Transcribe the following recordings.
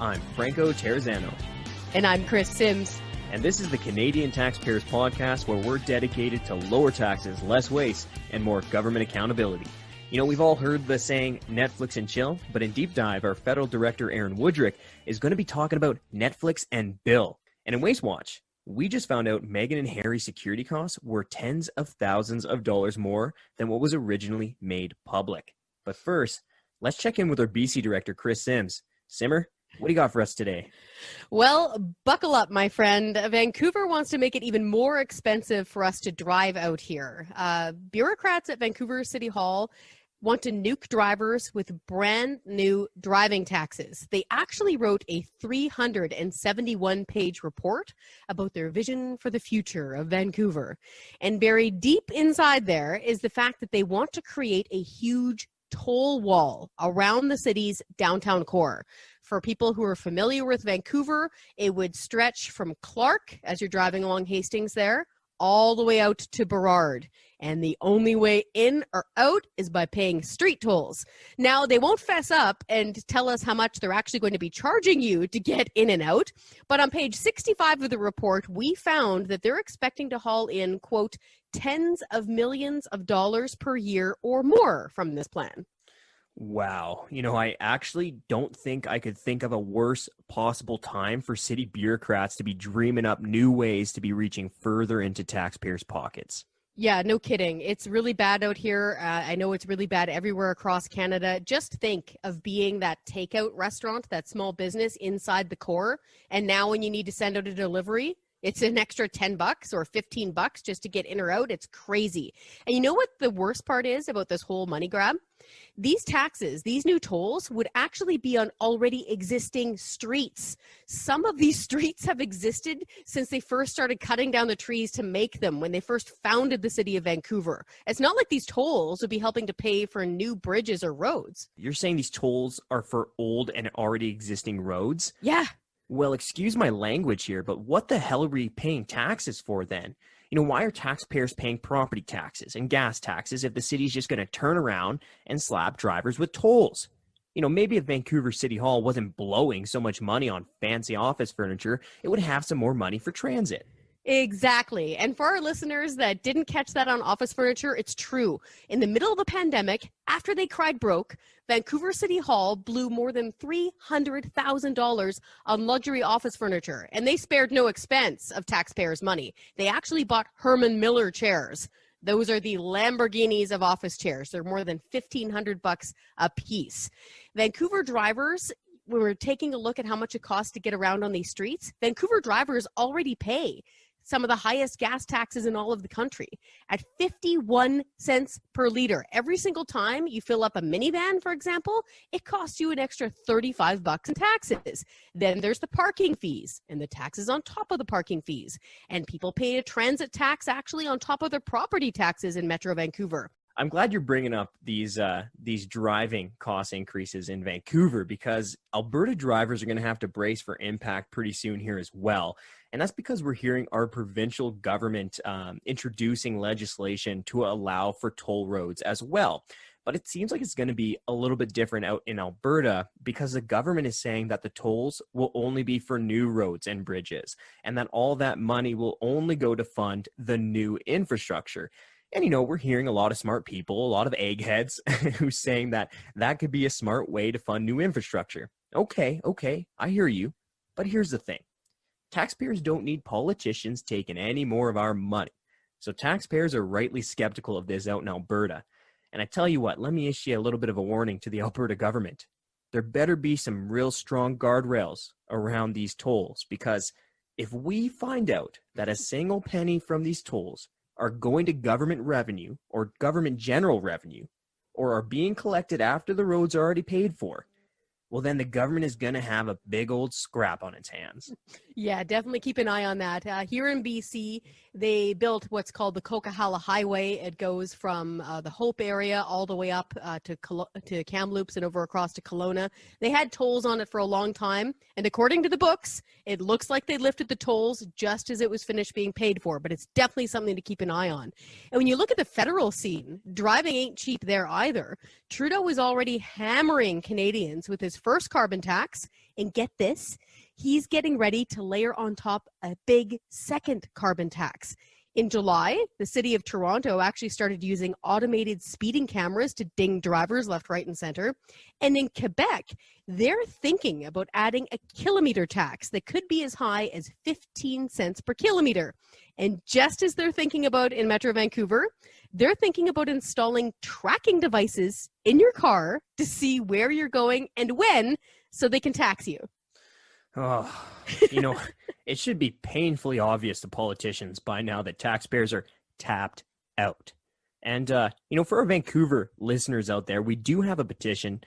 I'm Franco Terrazano. And I'm Kris Sims. And this is the Canadian Taxpayers podcast, where we're dedicated to lower taxes, less waste, and more government accountability. You know, we've all heard the saying Netflix and chill, but in Deep Dive, our federal director, Wudrick, is going to be talking about Netflix and Bill. And in Waste Watch, we just found out Meghan and Harry's security costs were tens of thousands of dollars more than what was originally made public. But first, let's check in with our BC director, Kris Sims. Simmer, what do you got for us today? Well, buckle up, my friend. Vancouver wants to make it even more expensive for us to drive out here. Bureaucrats at Vancouver City Hall want to nuke drivers with brand new driving taxes. They actually wrote a 371-page report about their vision for the future of Vancouver. And buried deep inside there is the fact that they want to create a huge toll wall around the city's downtown core. For people who are familiar with Vancouver, it would stretch from Clark, as you're driving along Hastings there, all the way out to Burrard. And the only way in or out is by paying street tolls. Now, they won't fess up and tell us how much they're actually going to be charging you to get in and out. But on page 65 of the report, we found that they're expecting to haul in, quote, tens of millions of dollars per year or more from this plan. Wow. You know, I actually don't think I could think of a worse possible time for city bureaucrats to be dreaming up new ways to be reaching further into taxpayers' pockets. Yeah, no kidding. It's really bad out here. I know it's really bad everywhere across Canada. Just think of being that takeout restaurant, that small business inside the core. And now when you need to send out a delivery, it's an extra $10 or $15 just to get in or out. It's crazy. And you know what the worst part is about this whole money grab? These taxes, these new tolls would actually be on already existing streets. Some of these streets have existed since they first started cutting down the trees to make them when they first founded the city of Vancouver. It's not like these tolls would be helping to pay for new bridges or roads. You're saying these tolls are for old and already existing roads? Yeah. Well, excuse my language here, but what the hell are we paying taxes for then? You know, why are taxpayers paying property taxes and gas taxes if the city's just going to turn around and slap drivers with tolls? You know, maybe if Vancouver City Hall wasn't blowing so much money on fancy office furniture, it would have some more money for transit. Exactly. And for our listeners that didn't catch that on office furniture, it's true. In the middle of the pandemic, after they cried broke, Vancouver City Hall blew more than $300,000 on luxury office furniture, and they spared no expense of taxpayers' money. They actually bought Herman Miller chairs. Those are the Lamborghinis of office chairs. They're more than $1,500 a piece. Vancouver drivers, when we're taking a look at how much it costs to get around on these streets, Vancouver drivers already pay some of the highest gas taxes in all of the country at 51 cents per liter. Every single time you fill up a minivan, for example, it costs you an extra $35 in taxes. Then there's the parking fees and the taxes on top of the parking fees. And people pay a transit tax actually on top of their property taxes in Metro Vancouver. I'm glad you're bringing up these driving cost increases in Vancouver, because Alberta drivers are going to have to brace for impact pretty soon here as well. And that's because we're hearing our provincial government introducing legislation to allow for toll roads as well. But it seems like it's going to be a little bit different out in Alberta, because the government is saying that the tolls will only be for new roads and bridges, and that all that money will only go to fund the new infrastructure. And, you know, we're hearing a lot of smart people, a lot of eggheads who's saying that that could be a smart way to fund new infrastructure. Okay, I hear you. But here's the thing. Taxpayers don't need politicians taking any more of our money. So taxpayers are rightly skeptical of this out in Alberta. And I tell you what, let me issue a little bit of a warning to the Alberta government. There better be some real strong guardrails around these tolls, because if we find out that a single penny from these tolls are going to government revenue or government general revenue, or are being collected after the roads are already paid for, well, then the government is going to have a big old scrap on its hands. Yeah, definitely keep an eye on that. Here in BC, they built what's called the Coquihalla Highway. It goes from the Hope area all the way up to Kamloops and over across to Kelowna. They had tolls on it for a long time, and according to the books, it looks like they lifted the tolls just as it was finished being paid for, but it's definitely something to keep an eye on. And when you look at the federal scene, driving ain't cheap there either. Trudeau is already hammering Canadians with his first carbon tax. And get this, he's getting ready to layer on top a big second carbon tax. In July, the city of Toronto actually started using automated speeding cameras to ding drivers left, right, and center. And in Quebec, they're thinking about adding a kilometer tax that could be as high as 15 cents per kilometer. And just as they're thinking about in Metro Vancouver, they're thinking about installing tracking devices in your car to see where you're going and when, so they can tax you. Oh, it should be painfully obvious to politicians by now that taxpayers are tapped out. And, for our Vancouver listeners out there, we do have a petition.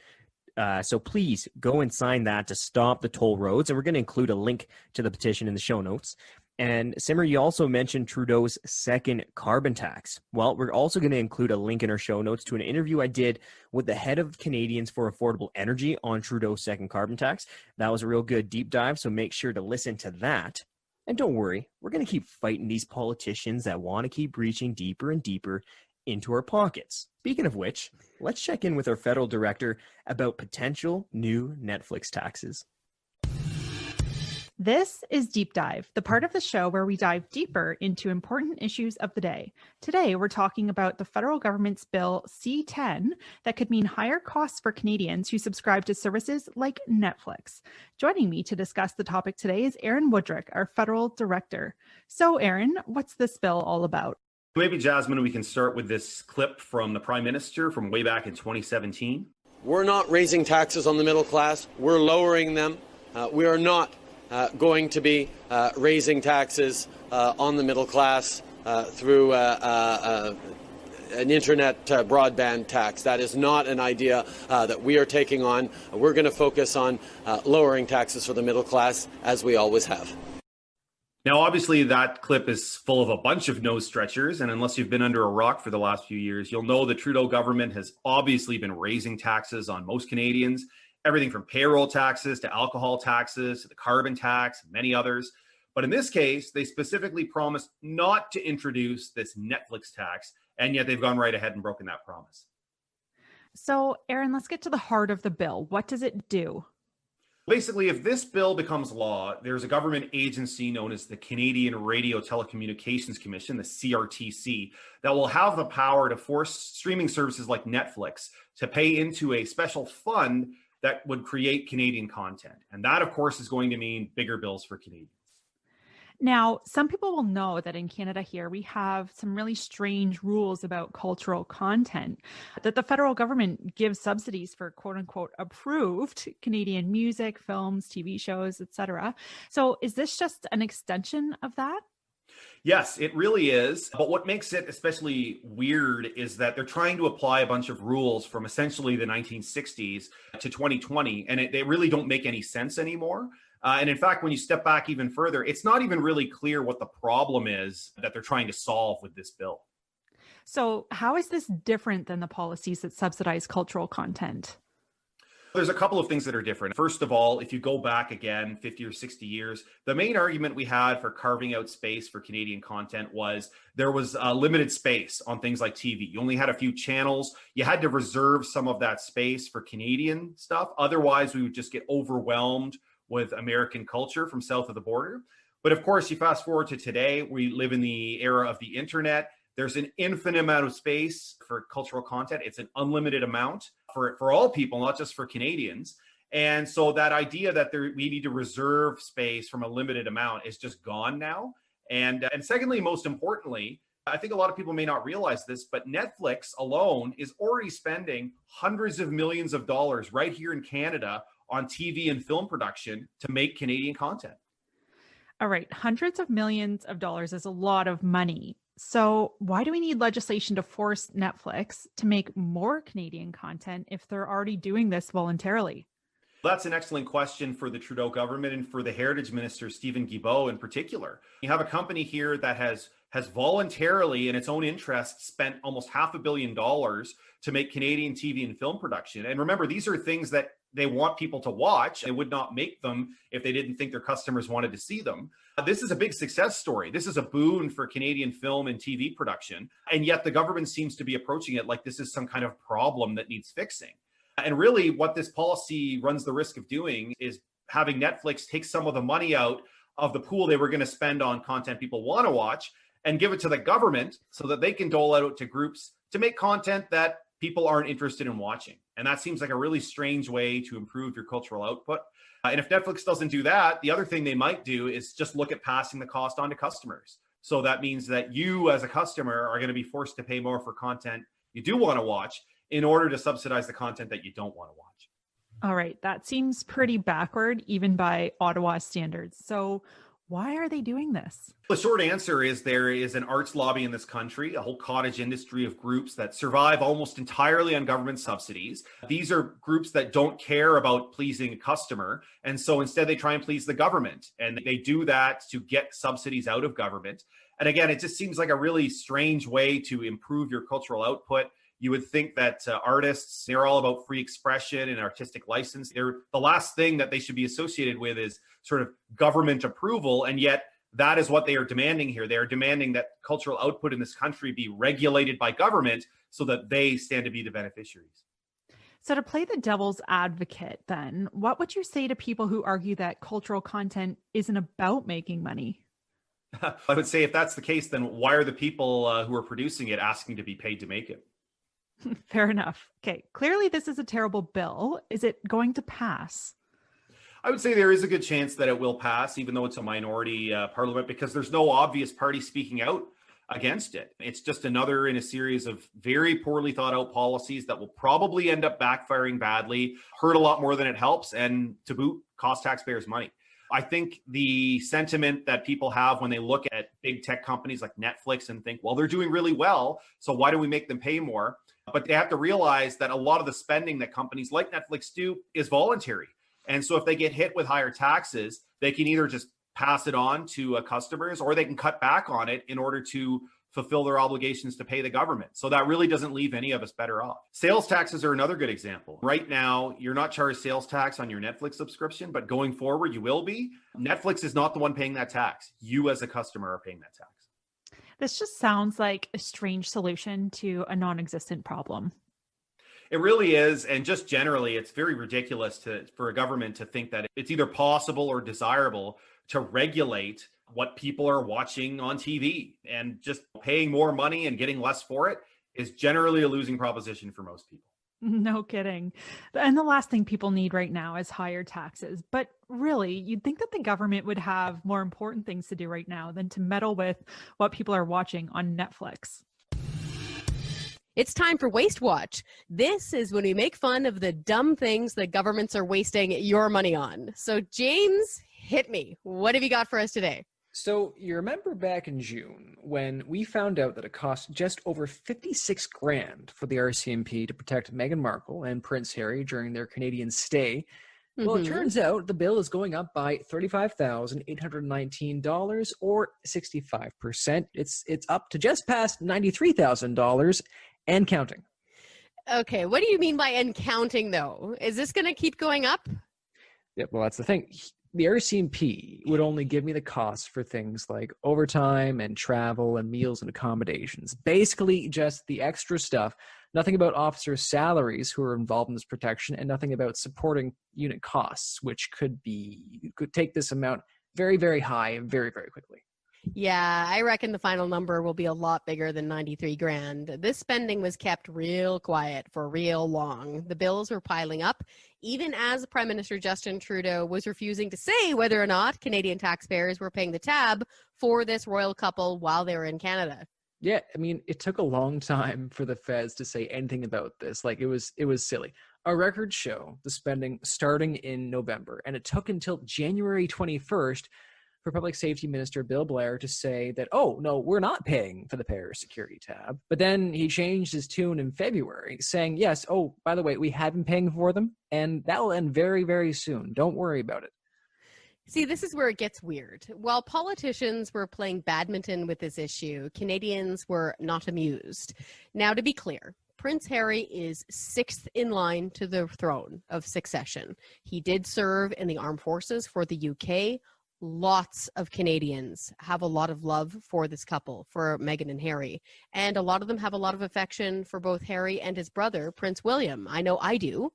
So please go and sign that to stop the toll roads. And we're going to include a link to the petition in the show notes. And Simmer, you also mentioned Trudeau's second carbon tax. Well, we're also going to include a link in our show notes to an interview I did with the head of Canadians for Affordable Energy on Trudeau's second carbon tax. That was a real good deep dive, so make sure to listen to that. And don't worry, we're going to keep fighting these politicians that want to keep reaching deeper and deeper into our pockets. Speaking of which, let's check in with our federal director about potential new Netflix taxes. This is Deep Dive, the part of the show where we dive deeper into important issues of the day. Today, we're talking about the federal government's Bill C-10 that could mean higher costs for Canadians who subscribe to services like Netflix. Joining me to discuss the topic today is Aaron Wudrick, our federal director. So, Aaron, what's this bill all about? Maybe, Jasmine, we can start with this clip from the Prime Minister from way back in 2017. We're not raising taxes on the middle class. We're lowering them. We are not going to be raising taxes on the middle class through an internet broadband tax. That is not an idea that we are taking on. We're going to focus on lowering taxes for the middle class, as we always have. Now, obviously, that clip is full of a bunch of nose stretchers, and unless you've been under a rock for the last few years, you'll know the Trudeau government has obviously been raising taxes on most Canadians, everything from payroll taxes to alcohol taxes to the carbon tax and many others. But in this case, they specifically promised not to introduce this Netflix tax, and yet they've gone right ahead and broken that promise. So, Aaron, let's get to the heart of the bill. What does it do? Basically, if this bill becomes law, there's a government agency known as the Canadian Radio Telecommunications Commission, the CRTC, that will have the power to force streaming services like Netflix to pay into a special fund that would create Canadian content. And that, of course, is going to mean bigger bills for Canadians. Now, some people will know that in Canada here, we have some really strange rules about cultural content, that the federal government gives subsidies for quote unquote approved Canadian music, films, TV shows, etc. So is this just an extension of that? Yes, it really is. But what makes it especially weird is that they're trying to apply a bunch of rules from essentially the 1960s to 2020, and they really don't make any sense anymore. And in fact, when you step back even further, it's not even really clear what the problem is that they're trying to solve with this bill. So how is this different than the policies that subsidize cultural content? There's a couple of things that are different. First of all, if you go back again 50 or 60 years, the main argument we had for carving out space for Canadian content was there was limited space on things like TV. You only had a few channels. You had to reserve some of that space for Canadian stuff. Otherwise, we would just get overwhelmed with American culture from south of the border. But of course, you fast forward to today, we live in the era of the internet. There's an infinite amount of space for cultural content. It's an unlimited amount for all people, not just for Canadians. And so that idea that we need to reserve space from a limited amount is just gone now. And secondly, most importantly, I think a lot of people may not realize this, but Netflix alone is already spending hundreds of millions of dollars right here in Canada on TV and film production to make Canadian content. All right, hundreds of millions of dollars is a lot of money. So why do we need legislation to force Netflix to make more Canadian content if they're already doing this voluntarily? That's an excellent question for the Trudeau government and for the Heritage Minister, Stephen Guilbeault, in particular. You have a company here that has voluntarily, in its own interest, spent almost $500 million to make Canadian TV and film production. And remember, these are things that they want people to watch. They would not make them if they didn't think their customers wanted to see them. This is a big success story. This is a boon for Canadian film and TV production. And yet the government seems to be approaching it like this is some kind of problem that needs fixing. And really what this policy runs the risk of doing is having Netflix take some of the money out of the pool they were going to spend on content people want to watch and give it to the government so that they can dole out to groups to make content that people aren't interested in watching. And that seems like a really strange way to improve your cultural output. And if Netflix doesn't do that, the other thing they might do is just look at passing the cost on to customers. So that means that you as a customer are going to be forced to pay more for content you do want to watch in order to subsidize the content that you don't want to watch. All right. That seems pretty backward, even by Ottawa standards. So why are they doing this? The short answer is there is an arts lobby in this country, a whole cottage industry of groups that survive almost entirely on government subsidies. These are groups that don't care about pleasing a customer. And so instead they try and please the government. And they do that to get subsidies out of government. And again, it just seems like a really strange way to improve your cultural output. You would think that artists, they're all about free expression and artistic license. The last thing that they should be associated with is sort of government approval. And yet that is what they are demanding here. They are demanding that cultural output in this country be regulated by government so that they stand to be the beneficiaries. So to play the devil's advocate, then, what would you say to people who argue that cultural content isn't about making money? I would say if that's the case, then why are the people who are producing it asking to be paid to make it? Fair enough. Okay. Clearly, this is a terrible bill. Is it going to pass? I would say there is a good chance that it will pass, even though it's a minority parliament, because there's no obvious party speaking out against it. It's just another in a series of very poorly thought out policies that will probably end up backfiring badly, hurt a lot more than it helps, and to boot, cost taxpayers money. I think the sentiment that people have when they look at big tech companies like Netflix and think, well, they're doing really well, so why do we make them pay more? But they have to realize that a lot of the spending that companies like Netflix do is voluntary. And so if they get hit with higher taxes, they can either just pass it on to customers or they can cut back on it in order to fulfill their obligations to pay the government. So that really doesn't leave any of us better off. Sales taxes are another good example. Right now, you're not charged sales tax on your Netflix subscription, but going forward, you will be. Netflix is not the one paying that tax. You as a customer are paying that tax. This just sounds like a strange solution to a non-existent problem. It really is. And just generally, it's very ridiculous for a government to think that it's either possible or desirable to regulate what people are watching on TV. And just paying more money and getting less for it is generally a losing proposition for most people. No kidding. And the last thing people need right now is higher taxes. But really, you'd think that the government would have more important things to do right now than to meddle with what people are watching on Netflix. It's time for Waste Watch. This is when we make fun of the dumb things that governments are wasting your money on. So James, hit me. What have you got for us today? So you remember back in June when we found out that it cost just over $56,000 for the RCMP to protect Meghan Markle and Prince Harry during their Canadian stay. Well, it turns out the bill is going up by $35,819 or 65%. It's up to just past $93,000 and counting. Okay, what do you mean by and counting though? Is this going to keep going up? Yeah, well, that's the thing. The RCMP would only give me the costs for things like overtime and travel and meals and accommodations. Basically, just the extra stuff. Nothing about officers' salaries who are involved in this protection, and nothing about supporting unit costs, which could take this amount very, very high very, very quickly. Yeah, I reckon the final number will be a lot bigger than $93,000. This spending was kept real quiet for real long. The bills were piling up, even as Prime Minister Justin Trudeau was refusing to say whether or not Canadian taxpayers were paying the tab for this royal couple while they were in Canada. Yeah, I mean, it took a long time for the feds to say anything about this. Like, it was silly. Our records show the spending starting in November, and it took until January 21st for Public Safety Minister Bill Blair to say that, oh, no, we're not paying for the payer security tab. But then he changed his tune in February, saying, yes, oh, by the way, we have been paying for them, and that will end very, very soon. Don't worry about it. See, this is where it gets weird. While politicians were playing badminton with this issue, Canadians were not amused. Now, to be clear, Prince Harry is sixth in line to the throne of succession. He did serve in the armed forces for the UK, lots of Canadians have a lot of love for this couple, for Meghan and Harry. And a lot of them have a lot of affection for both Harry and his brother, Prince William. I know I do.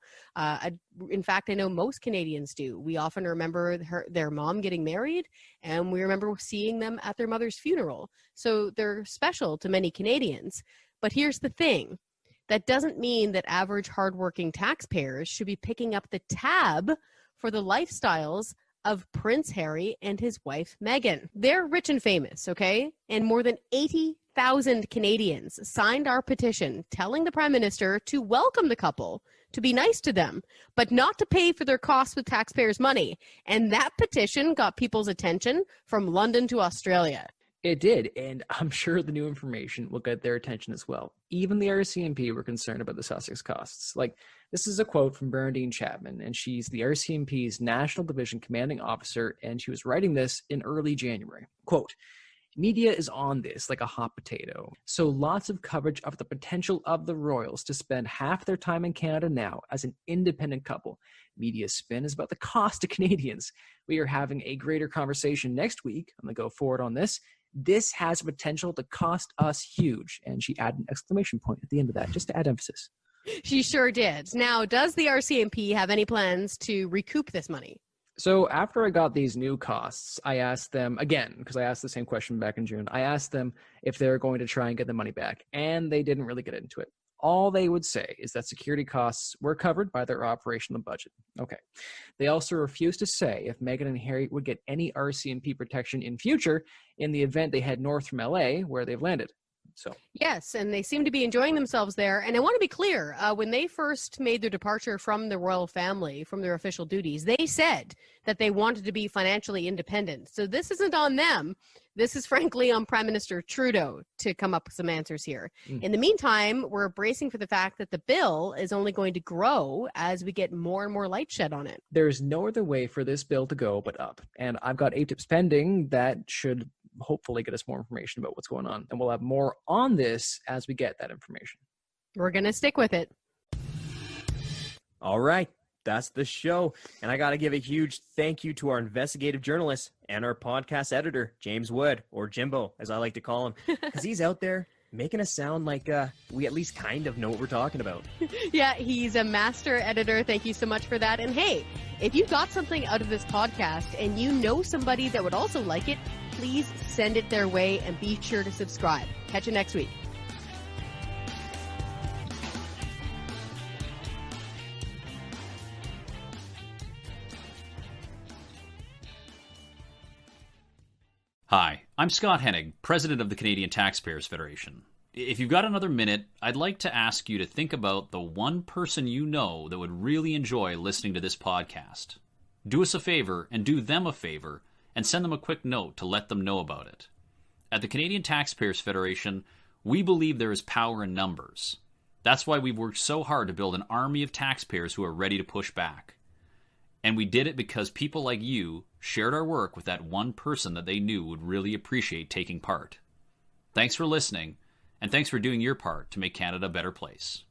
In fact, I know most Canadians do. We often remember their mom getting married, and we remember seeing them at their mother's funeral. So they're special to many Canadians. But here's the thing. That doesn't mean that average hardworking taxpayers should be picking up the tab for the lifestyles of Prince Harry and his wife, Meghan. They're rich and famous, okay? And more than 80,000 Canadians signed our petition telling the Prime Minister to welcome the couple, to be nice to them, but not to pay for their costs with taxpayers' money. And that petition got people's attention from London to Australia. It did, and I'm sure the new information will get their attention as well. Even the RCMP were concerned about the Sussex costs. Like, this is a quote from Bernadine Chapman, and she's the RCMP's National Division Commanding Officer, and she was writing this in early January. Quote, media is on this like a hot potato. So lots of coverage of the potential of the royals to spend half their time in Canada now as an independent couple. Media spin is about the cost to Canadians. We are having a greater conversation next week. I'm going to go forward on this. This has potential to cost us huge. And she added an exclamation point at the end of that, just to add emphasis. She sure did. Now, does the RCMP have any plans to recoup this money? So after I got these new costs, I asked them again, because I asked the same question back in June. I asked them if they're going to try and get the money back, and they didn't really get into it. All they would say is that security costs were covered by their operational budget. Okay. They also refused to say if Meghan and Harry would get any RCMP protection in future in the event they head north from LA, where they've landed. So yes, and they seem to be enjoying themselves there. And I want to be clear, when they first made their departure from the royal family, from their official duties, they said that they wanted to be financially independent. So this isn't on them. This is frankly on Prime Minister Trudeau to come up with some answers here. In the meantime, we're bracing for the fact that the bill is only going to grow as we get more and more light shed on it. There's no other way for this bill to go but up. And I've got ATIPs pending that should hopefully get us more information about what's going on. And we'll have more on this as we get that information. We're going to stick with it. All right. That's the show. And I got to give a huge thank you to our investigative journalist and our podcast editor, James Wood, or Jimbo, as I like to call him, because he's out there making us sound like we at least kind of know what we're talking about. Yeah, he's a master editor. Thank you so much for that. And hey, if you got something out of this podcast and you know somebody that would also like it, please send it their way and be sure to subscribe. Catch you next week. Hi, I'm Scott Hennig, President of the Canadian Taxpayers Federation. If you've got another minute, I'd like to ask you to think about the one person you know that would really enjoy listening to this podcast. Do us a favor and do them a favor and send them a quick note to let them know about it. At the Canadian Taxpayers Federation, we believe there is power in numbers. That's why we've worked so hard to build an army of taxpayers who are ready to push back. And we did it because people like you shared our work with that one person that they knew would really appreciate taking part. Thanks for listening, and thanks for doing your part to make Canada a better place.